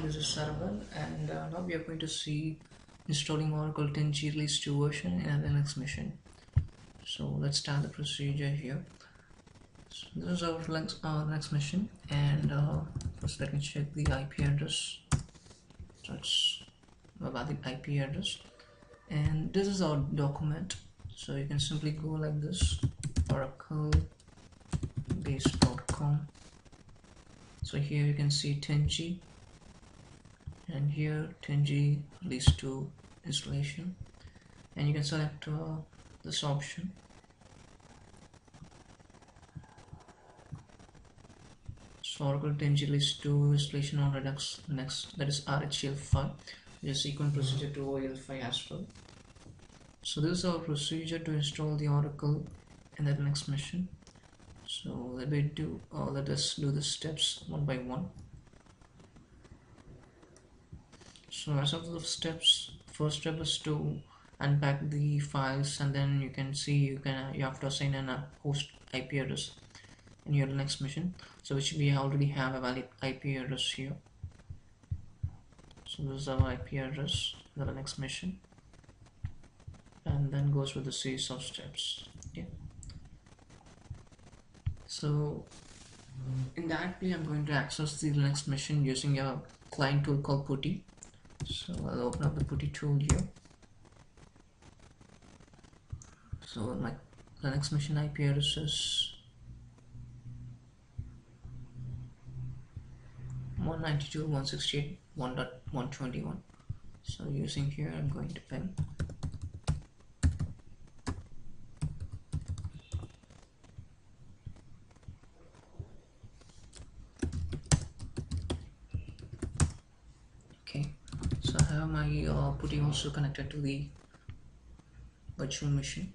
this is Sarvan, and now we are going to see installing Oracle 10G Release 2 version in an Linux machine. So let's start the procedure here. So this is our Linux machine, and first let me check the IP address. So it's about the IP address, and this is our document. So you can simply go like this: oraclebase.com. So here you can see 10G, and here 10G release 2 installation, and you can select this option. So Oracle 10G release 2 installation on Redux Linux, that is RHEL file, which is sequence procedure to OEL5 as well. So this is our procedure to install the Oracle in the Linux machine. So let us do the steps one by one. So as of the steps, first step is to unpack the files, and then you can see you have to assign a host IP address in your Linux machine, so which we already have a valid IP address here. So this is our IP address in the Linux machine, and then goes with the series of steps. Okay. So in that way, I'm going to access the Linux machine using a client tool called putty. So I'll open up the putty tool here. So my Linux machine IP address is 192.168.1.121. So using here, I'm going to ping. Okay, so I have my putty also connected to the virtual machine.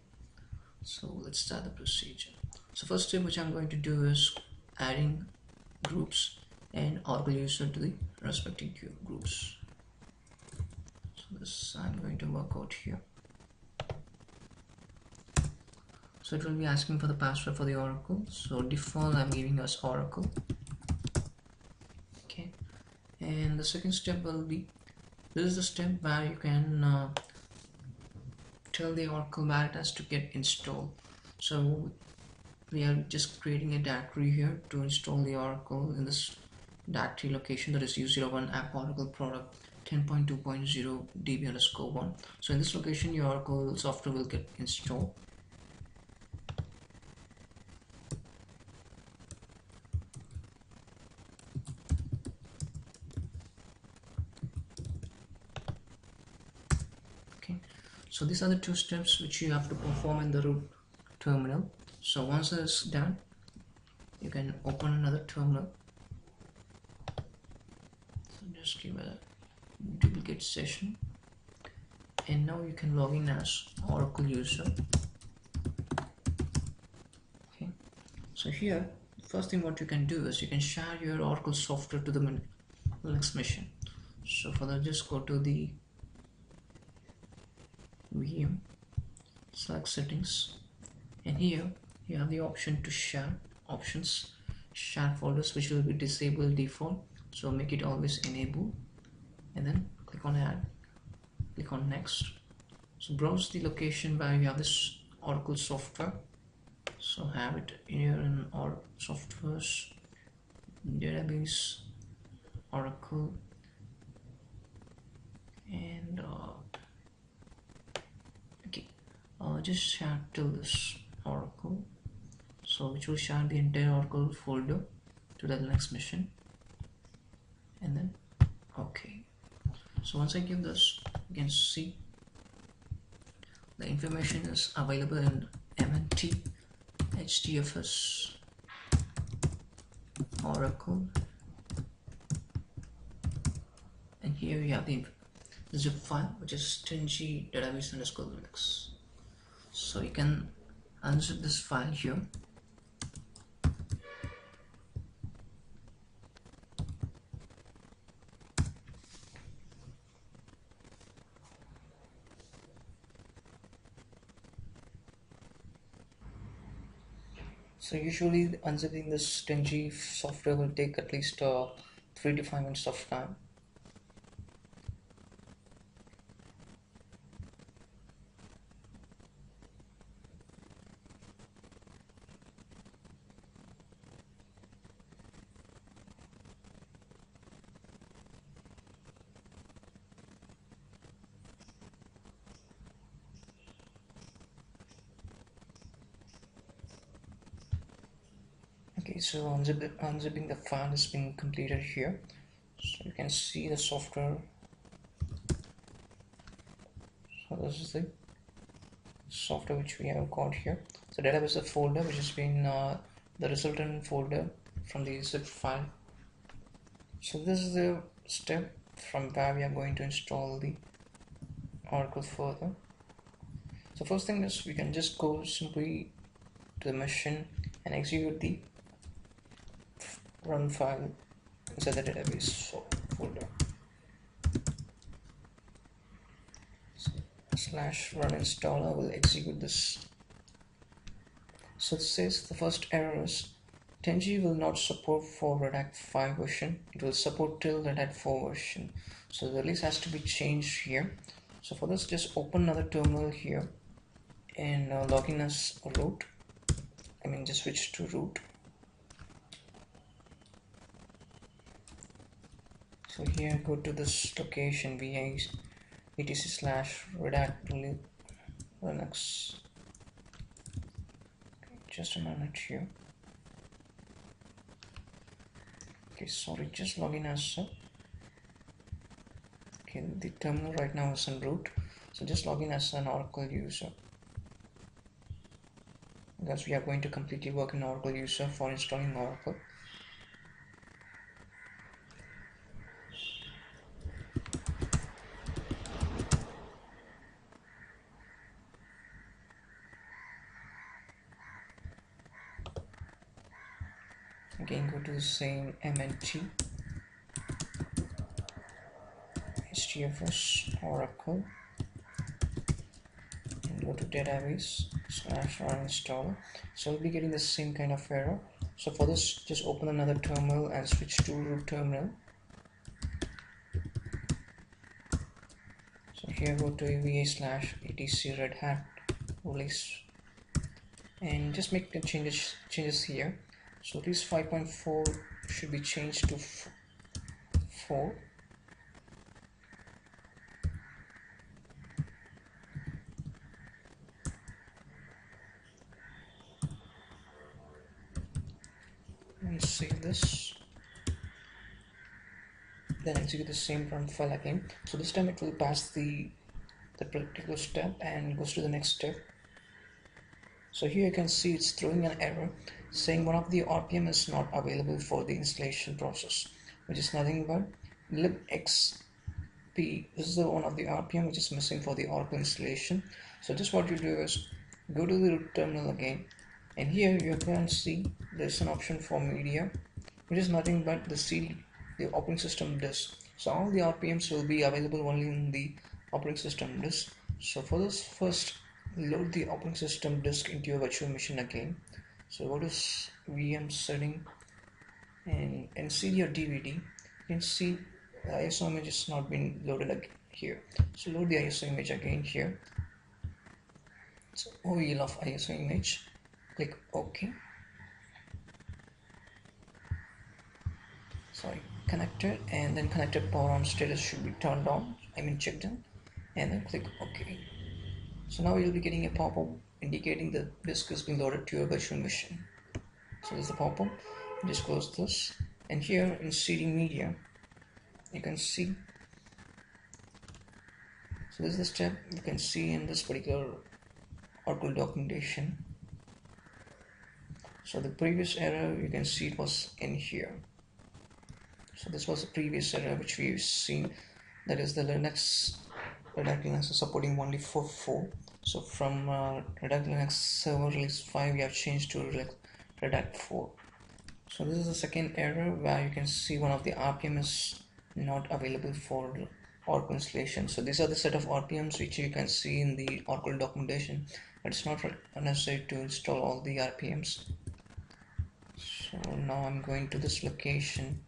So let's start the procedure. So first step which I'm going to do is adding groups and Oracle user to the respective groups. So this I'm going to work out here. So it will be asking for the password for the Oracle. So default I'm giving us Oracle. Okay, and the second step will be, this is the step where you can tell the Oracle where it has to get installed. So we are just creating a directory here to install the Oracle in this directory location, that is U01 app Oracle product 10.2.0 db_1. So in this location your Oracle software will get installed. Okay, so these are the two steps which you have to perform in the root terminal. So once it's done, you can open another terminal. So just give a duplicate session, and now you can log in as Oracle user. Okay, so here first thing what you can do is you can share your Oracle software to the Linux machine. So for that, just go to the VM, select settings, and here you have the option to share options, share folders, which will be disabled default, so make it always enable, and then click on add, click on next. So browse the location where you have this Oracle software. So have it here in all softwares, database, Oracle, and just share till this Oracle, so which will share the entire Oracle folder to the Linux machine, and then okay. So once I give this, you can see the information is available in MNT, HDFS, Oracle, and here you have the zip file, which is 10G database_linux. So you can unzip this file here. So usually unzipping this 10G software will take at least 3 to 5 minutes of time. Okay, so unzipping the file has been completed here. So you can see the software. So this is the software which we have got here. So database is a folder which has been the resultant folder from the zip file. So this is the step from where we are going to install the Oracle further. So first thing is we can just go simply to the machine and execute the run file inside the database folder. Slash run installer will execute this. So it says the first error is 10G will not support for Red Hat 5 version. It will support till Red Hat 4 version. So the release has to be changed here. So for this, just open another terminal here and log in as root. Just switch to root. So here go to this location etc/Red Hat Linux. Just a minute here. Okay, sorry, just log in as okay, the terminal right now is in root, so just log in as an Oracle user, because we are going to completely work in Oracle user for installing Oracle. Again, go to the same mnt htfs Oracle and go to database /run installer. So we'll be getting the same kind of error. So for this, just open another terminal and switch to root terminal. So here go to ava/etc Red Hat release and just make the changes here. So this 5.4 should be changed to 4. And save this. Then execute the same run file again. So this time it will pass the particular step and goes to the next step. So here you can see it's throwing an error saying one of the RPM is not available for the installation process, which is nothing but libxp. This is the one of the RPM which is missing for the Oracle installation. So just what you do is go to the root terminal again, and here you can see there's an option for media, which is nothing but the operating system disk. So all the RPMs will be available only in the operating system disk. So for this, first load the operating system disk into your virtual machine again. So go to VM setting and see your DVD. You can see the ISO image is not been loaded again here. So load the ISO image again here. So OEL of ISO image. Click OK. Sorry, connected, and then connected power on status should be turned on. Checked in, and then click OK. So now you'll be getting a pop-up indicating the disk has been loaded to your virtual machine. So there's the pop-up. Just close this, and here in CD media you can see. So this is the step you can see in this particular Oracle documentation. So the previous error you can see it was in here. So this was the previous error which we've seen, that is the Red Hat Linux is supporting only 4.4. So from Red Hat Linux server release 5 we have changed to Red Hat 4. So this is the second error where you can see one of the RPM is not available for Oracle installation. So these are the set of RPMs which you can see in the Oracle documentation, but it's not necessary to install all the RPMs. So now I'm going to this location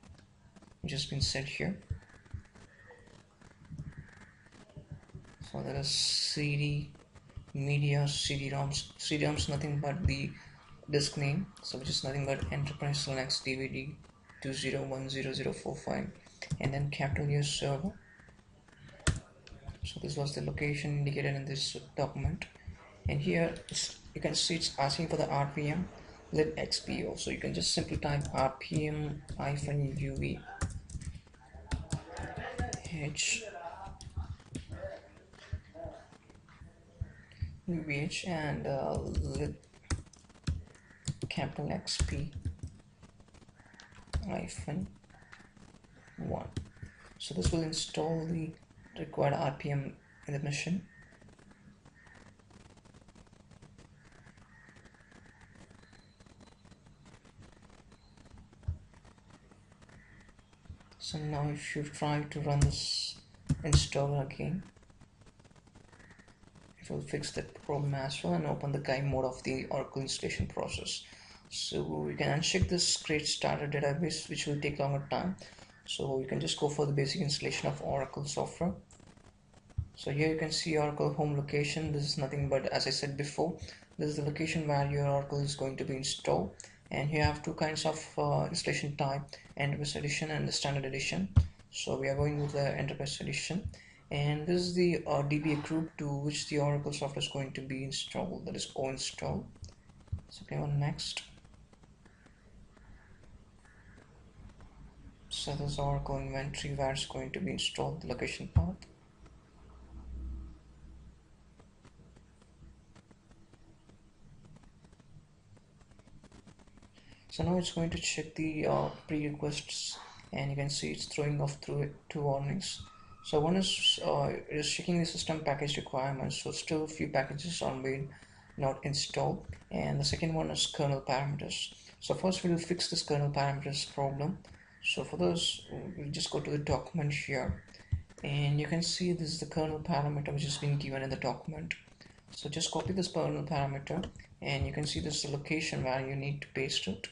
which has been set here. So there is CD media, CD-ROMs nothing but the disk name, so which is nothing but Enterprise Linux DVD 20100045, and then capital U server. So this was the location indicated in this document, and here you can see it's asking for the RPM. let XPO. So you can just simply type RPM -UV H UVH and let capital XP -1. So this will install the required RPM in the machine. So now if you try to run this installer again, it will fix that problem as well and open the guide mode of the Oracle installation process. So you can uncheck this create starter database, which will take longer time. So you can just go for the basic installation of Oracle software. So here you can see Oracle home location. This is nothing but, as I said before, this is the location where your Oracle is going to be installed. And you have two kinds of installation type, Enterprise Edition and the Standard Edition. So we are going with the Enterprise Edition. And this is the DBA group to which the Oracle software is going to be installed, that is O install. So click on next. So this is Oracle inventory where it's going to be installed, the location path. So now it's going to check the pre-requests, and you can see it's throwing off through two warnings. So one is it is checking the system package requirements, so still a few packages are being not installed, and the second one is kernel parameters. So first we will fix this kernel parameters problem. So for this we'll just go to the document here, and you can see this is the kernel parameter which has been given in the document. So just copy this kernel parameter, and you can see this is the location where you need to paste it.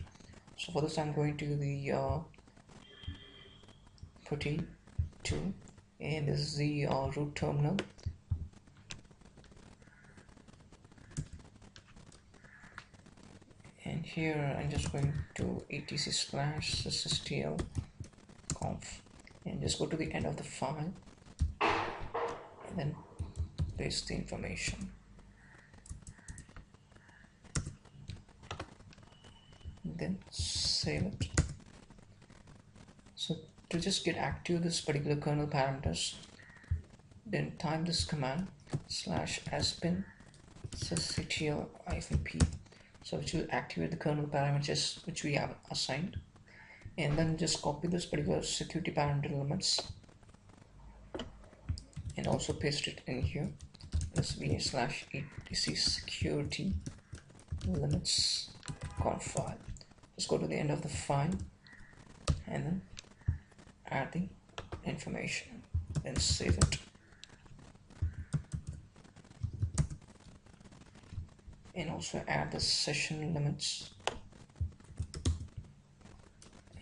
So for this I'm going to the putty tool, and this is the root terminal. And here I'm just going to etc/sysstl conf and just go to the end of the file and then paste the information. Then save it. So to just get active this particular kernel parameters, then type this command /sbin sysctl-p, so which will activate the kernel parameters which we have assigned, and then just copy this particular security parameter limits and also paste it in here. This va/etc security limits conf file. Just go to the end of the file and then add the information, then save it. And also add the session limits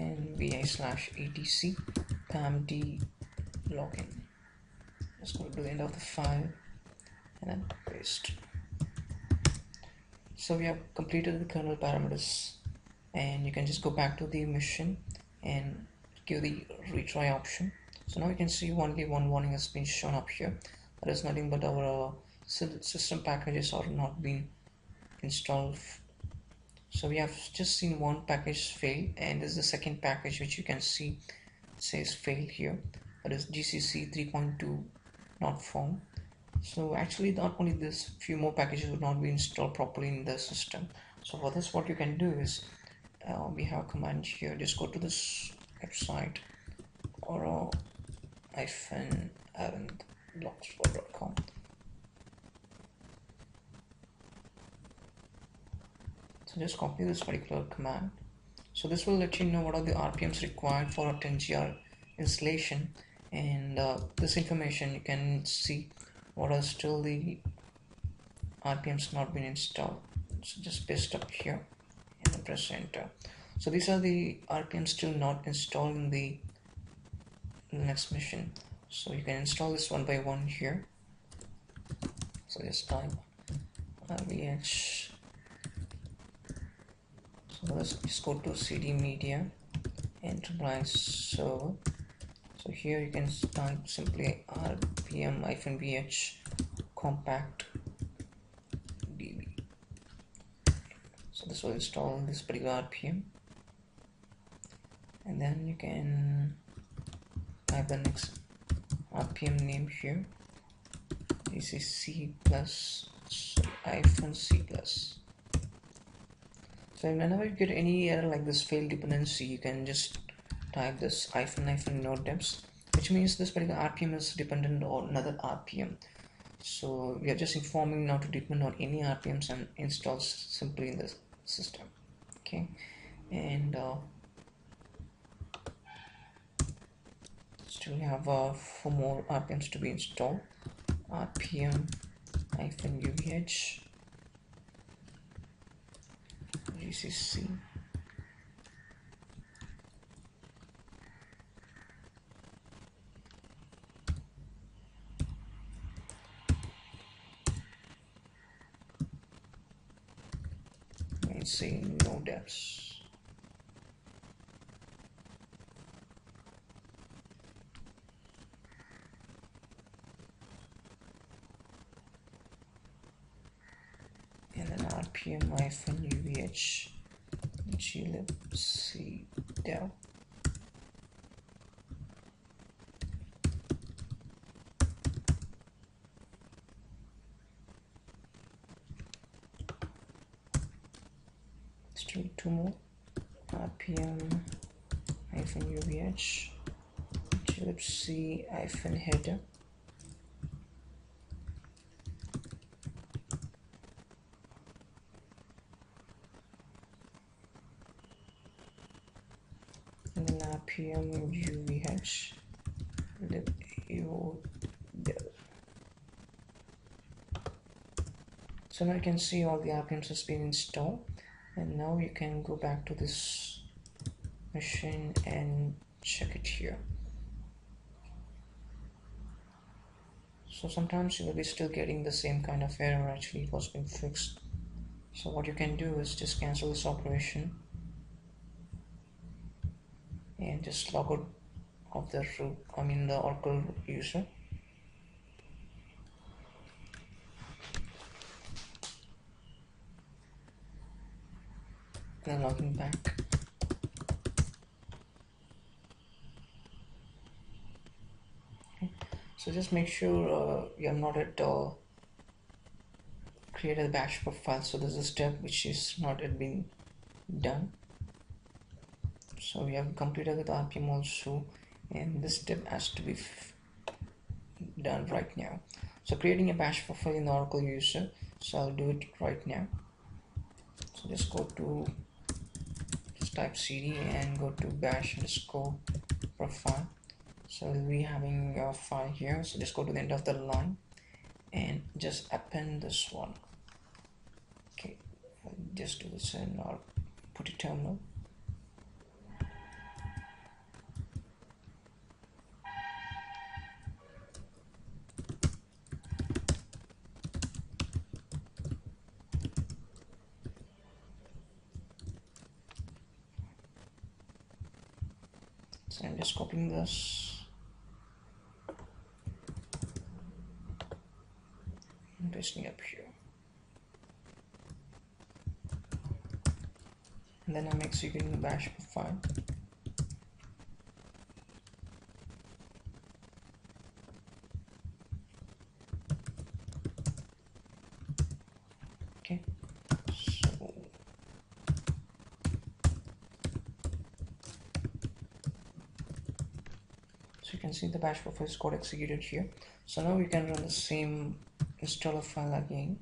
and va/etc pamd login. Just go to the end of the file and then paste. So we have completed the kernel parameters, and you can just go back to the machine and give the retry option. So now you can see only one warning has been shown up here. That is nothing but our system packages are not being installed. So we have just seen one package fail, and this is the second package which you can see says fail here. That is GCC 3.2 not found. So actually not only this, few more packages would not be installed properly in the system. So for this what you can do is we have a command here. Just go to this website or -blogspot.com. So just copy this particular command. So this will let you know what are the RPMs required for a 10GR installation, and this information you can see what are still the RPMs not been installed. So just paste up here and then press enter. So these are the RPMs still not installed in the next machine. So you can install this one by one here. So just type vh. So let's just go to CD Media Enterprise Server. So here you can type simply RPM-VH compact DB. So this will install this particular RPM, and then you can type the next RPM name here. This is C plus hyphen C plus. So whenever you get any error like this failed dependency, you can just type this hyphen node deps, which means this particular RPM is dependent on another RPM. So we are just informing not to depend on any RPMs and install simply in the system. Okay, and still have 4 more RPMs to be installed. RPM hyphen UVH GCC say no depths. And then RPM hyphen UVH glibc dev. Still 2 more. RPM hyphen UVH glibc hyphen header. And then RPM UVH lib dev. So now you can see all the RPMs has been installed, and now you can go back to this machine and check it here. So sometimes you will be still getting the same kind of error. Actually it was been fixed. So what you can do is just cancel this operation and just log out of the root, the Oracle user. And then logging back. Okay. So just make sure you have not at all created a bash profile. So there's a step which is not yet been done. So we have completed with RPM also, and this step has to be done right now. So creating a bash profile in the Oracle user, so I'll do it right now. So just go to, just type cd and go to bash underscore profile. So we'll be having a file here, so just go to the end of the line and just append this one. Okay, I'll just do this in our putty terminal. So I'm just copying this and pasting up here, and then I'm executing the bash profile. Okay, so you can see the bash profile is code executed here. So now we can run the same installer file again.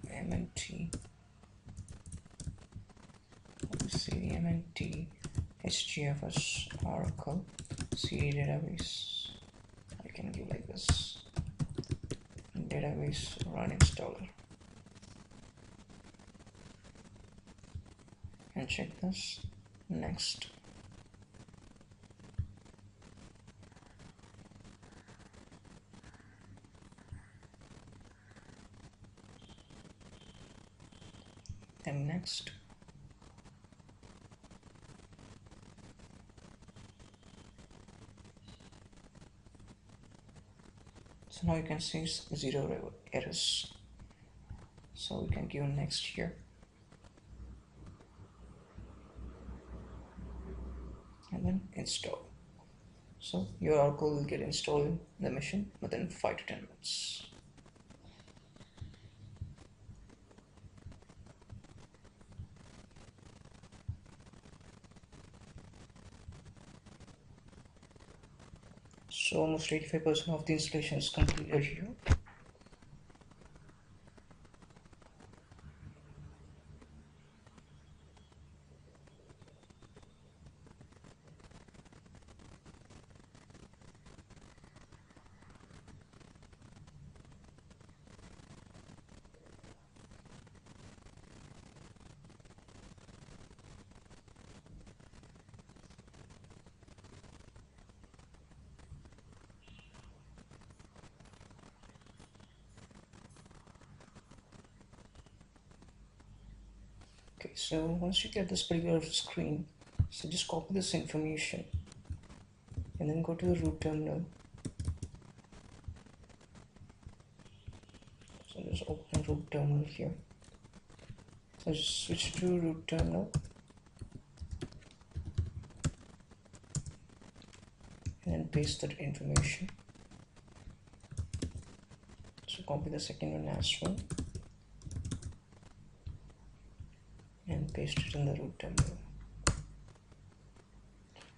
/mnt cdmnt hgfs oracle cd database. I can give like this, database run installer, and check this. Next, and next. So now you can see zero errors. So we can give next here, and then install. So your Oracle will get installed in the machine within 5 to 10 minutes. So almost 85% of the installation is completed here. Okay, so once you get this particular screen, so just copy this information and then go to the root terminal. So just open root terminal here. So just switch to root terminal and then paste that information. So copy the second one as well and paste it in the root terminal.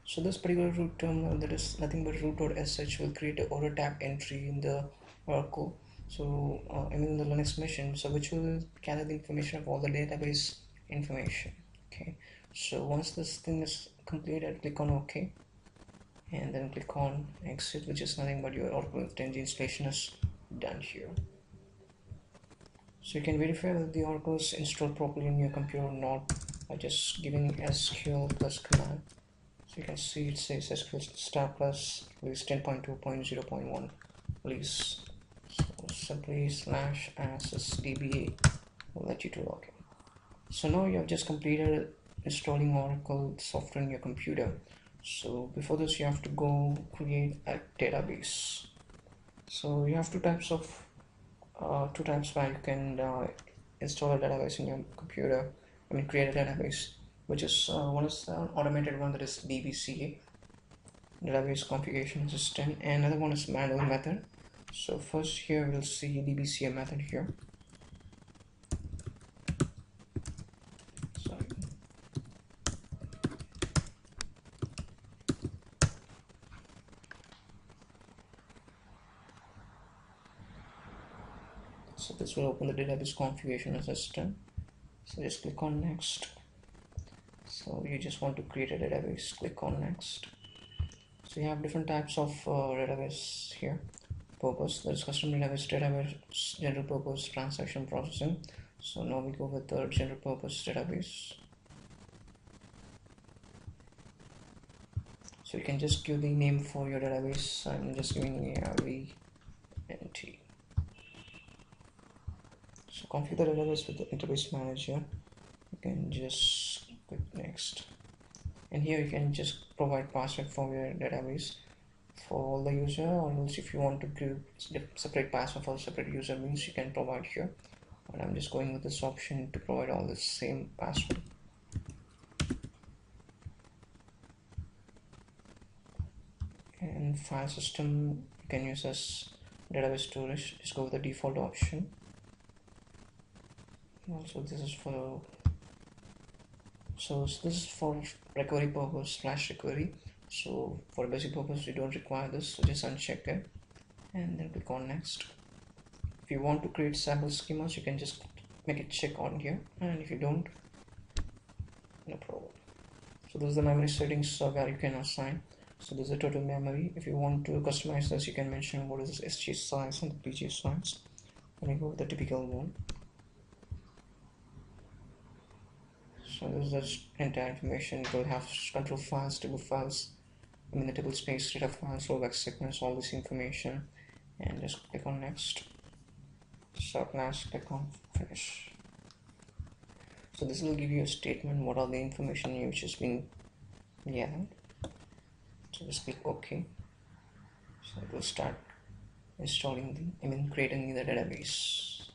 So this particular root terminal, that is nothing but root.sh, will create a auto tab entry in the Oracle. So I mean the Linux machine, so which will gather the information of all the database information. Okay, so once this thing is completed, click on OK and then click on exit, which is nothing but your Oracle 10G installation is done here. So you can verify that the Oracle is installed properly in your computer or not by just giving SQL plus command. So you can see it says SQL star plus release 10.2.0.1 release. So simply /access DBA will let you to log in. So now you have just completed installing Oracle software in your computer. So before this you have to go create a database. So you have two types where you can install a database in your computer. I mean create a database, which is one is the automated one, that is DBCA, database configuration system, and another one is manual method. So first here we'll see DBCA method here. Sorry. So this will open the database configuration system. So just click on next. So you just want to create a database, click on next. So you have different types of database here. Purpose, there's custom database, general purpose, transaction processing. So now we go with the general purpose database. So you can just give the name for your database. I'm just giving VNT. So configure the database with the interface manager. You can just click next, and here you can just provide password for your database for all the user, or else if you want to give separate password for separate user means you can provide here, but I'm just going with this option to provide all the same password. And file system you can use as database storage, just go with the default option. Also this is for this is for recovery purpose /recovery. So for basic purpose we don't require this, so just uncheck it and then click on next. If you want to create sample schemas, you can just make it check on here, and if you don't, no problem. So this is the memory settings where you can assign. So this is the total memory. If you want to customize this, you can mention what is this SG size and the PG size. Let me go with the typical one. So this is the entire information. It will have control files, table files, I mean the table space, data files, rollback segments, all this information, and just click on next. So last, click on finish. So this will give you a statement what are the information which has been gathered. So just click OK. So it will start creating the database.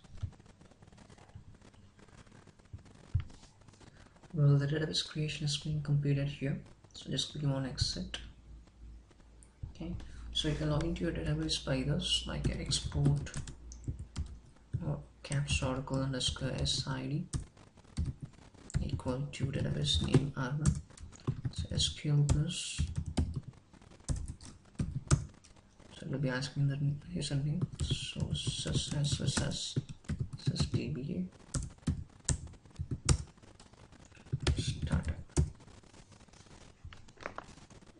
Well, the database creation is being completed here, so just click on exit. Okay, so you can log into your database by this, like export or caps oracle underscore sid equal to database name admin, so SQL plus, so it will be asking the username, so sys DBA startup.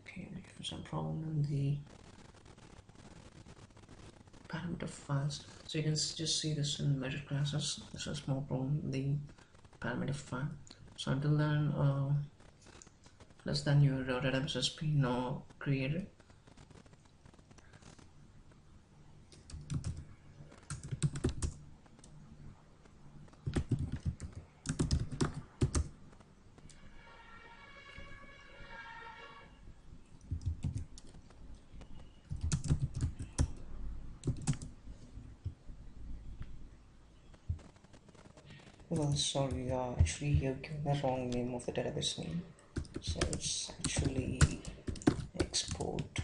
Okay, there's some problem in the parameter files, so you can just see this in measure classes. This is a small problem in the parameter file. So until then, less than your database has been created. Well, sorry, actually you're giving the wrong name of the database name. So it's actually export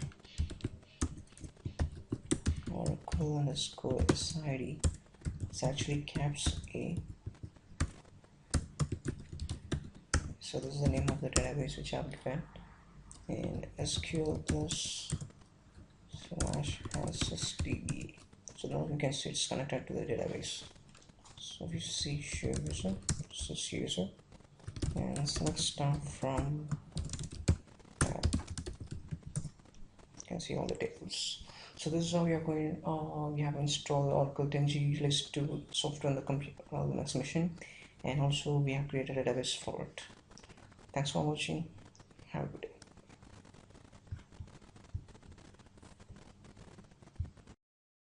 oracle underscore sid. It's actually caps A. So this is the name of the database which I've given, and SQL plus /sysdba. So now you can see it's connected to the database. So if you see share user, this is user, and select start from tab. You can see all the tables. So this is how we are going. We have installed Oracle 10G list 2 software on the computer Linux machine, and also we have created a database for it. Thanks for watching. Have a good day.